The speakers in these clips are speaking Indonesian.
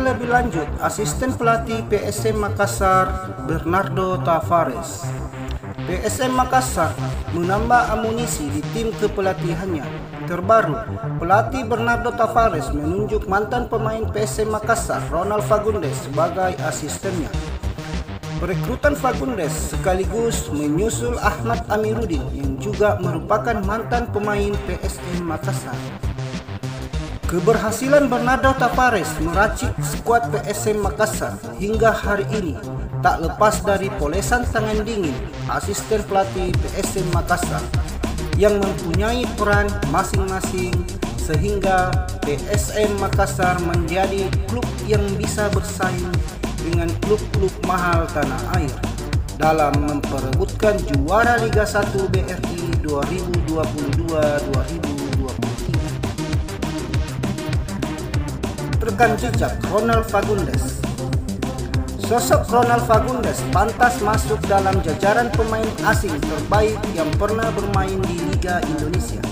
lebih lanjut, asisten pelatih PSM Makassar Bernardo Tavares. PSM Makassar menambah amunisi di tim kepelatihannya. Terbaru, pelatih Bernardo Tavares menunjuk mantan pemain PSM Makassar Ronald Fagundes sebagai asistennya. Perekrutan Fagundes sekaligus menyusul Ahmad Amiruddin yang juga merupakan mantan pemain PSM Makassar. Keberhasilan Bernardo Tavares meracik skuad PSM Makassar hingga hari ini tak lepas dari polesan tangan dingin asisten pelatih PSM Makassar yang mempunyai peran masing-masing sehingga PSM Makassar menjadi klub yang bisa bersaing dengan klub-klub mahal tanah air dalam memperebutkan juara Liga 1 BRI 2022-2023. Rekam jejak Ronald Fagundes. Sosok Ronald Fagundes pantas masuk dalam jajaran pemain asing terbaik yang pernah bermain di Liga Indonesia.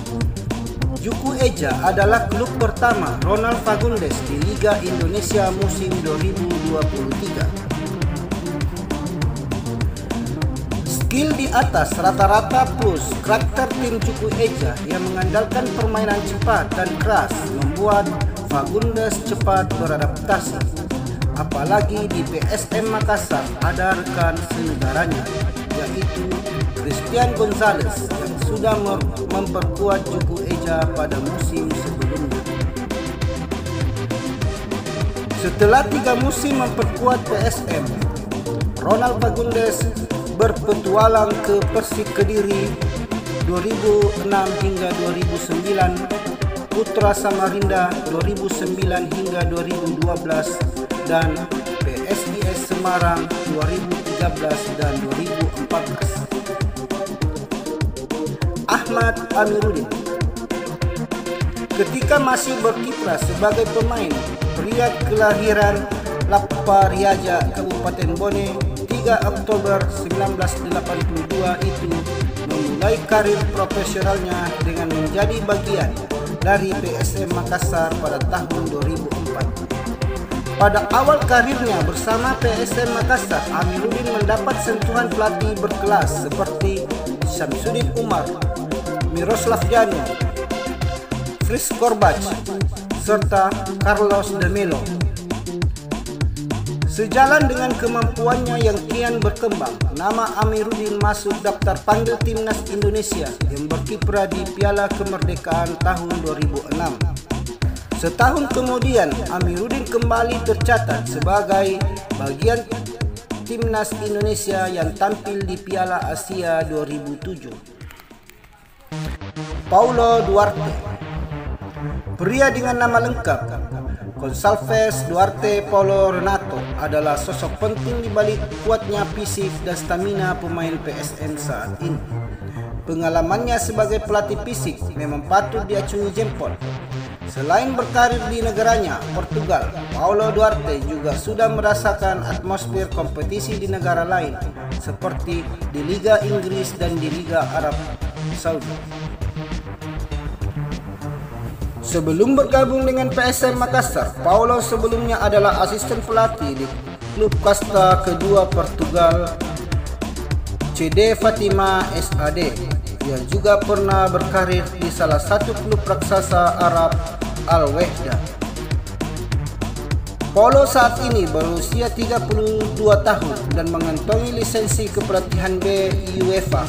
Juku Eja adalah klub pertama Ronald Fagundes di Liga Indonesia musim 2023. Skill di atas rata-rata plus karakter tim Juku Eja yang mengandalkan permainan cepat dan keras membuat Fagundes cepat beradaptasi. Apalagi di PSM Makassar ada rekan senegaranya yaitu Christian Gonzalez yang sudah memperkuat Juku Eja pada musim sebelumnya. Setelah 3 musim memperkuat PSM, Ronald Fagundes berpetualang ke Persik Kediri 2006 hingga 2009, Putra Samarinda 2009 hingga 2012 dan PSIS Semarang 2013 dan 2014. Ahmad Amiruddin. Ketika masih berkiprah sebagai pemain, pria kelahiran Lapariaja, Kabupaten Bone, 3 Oktober 1982 itu memulai karir profesionalnya dengan menjadi bagian dari PSM Makassar pada tahun 2004. Pada awal karirnya bersama PSM Makassar, Amiruddin mendapat sentuhan pelatih berkelas seperti Syamsuddin Umar, Miroslav Janu, Fritz Korbach, serta Carlos de Melo. Sejalan dengan kemampuannya yang kian berkembang, nama Amiruddin masuk daftar panggil timnas Indonesia yang berkiprah di Piala Kemerdekaan tahun 2006. Setahun kemudian, Amiruddin kembali tercatat sebagai bagian timnas Indonesia yang tampil di Piala Asia 2007. Paulo Duarte. Pria dengan nama lengkap Gonçalves Duarte Paulo Renato adalah sosok penting di balik kuatnya fisik dan stamina pemain PSM saat ini. Pengalamannya sebagai pelatih fisik memang patut diacungi jempol. Selain berkarir di negaranya, Portugal, Paulo Duarte juga sudah merasakan atmosfer kompetisi di negara lain, seperti di Liga Inggris dan di Liga Arab Saudi. Sebelum bergabung dengan PSM Makassar, Paulo sebelumnya adalah asisten pelatih di klub kasta kedua Portugal, CD Fatima SAD. Ia juga pernah berkarir di salah satu klub raksasa Arab, Al Wehda. Paulo saat ini berusia 32 tahun dan mengantongi lisensi kepelatihan B UEFA.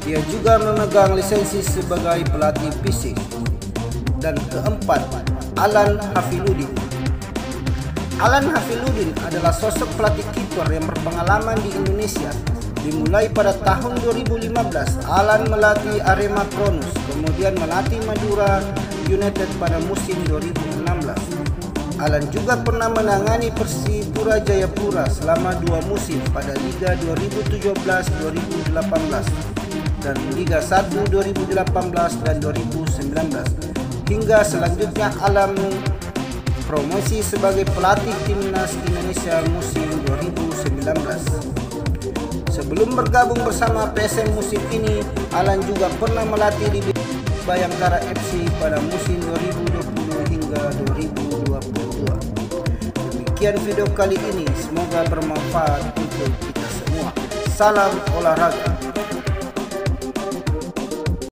Dia juga memegang lisensi sebagai pelatih fisik. Dan keempat, Alan Hafiluddin. Alan Hafiluddin adalah sosok pelatih kiper yang berpengalaman di Indonesia. Dimulai pada tahun 2015, Alan melatih Arema Kronus, kemudian melatih Madura United pada musim 2016. Alan juga pernah menangani Persipura Jayapura selama 2 musim pada Liga 2017-2018 dan Liga 1 2018 dan 2019. Hingga selanjutnya Alan promosi sebagai pelatih timnas Indonesia musim 2019. Sebelum bergabung bersama PSM musim ini, Alan juga pernah melatih di Bayangkara FC pada musim 2020 hingga 2022. Demikian video kali ini, semoga bermanfaat untuk kita semua. Salam olahraga.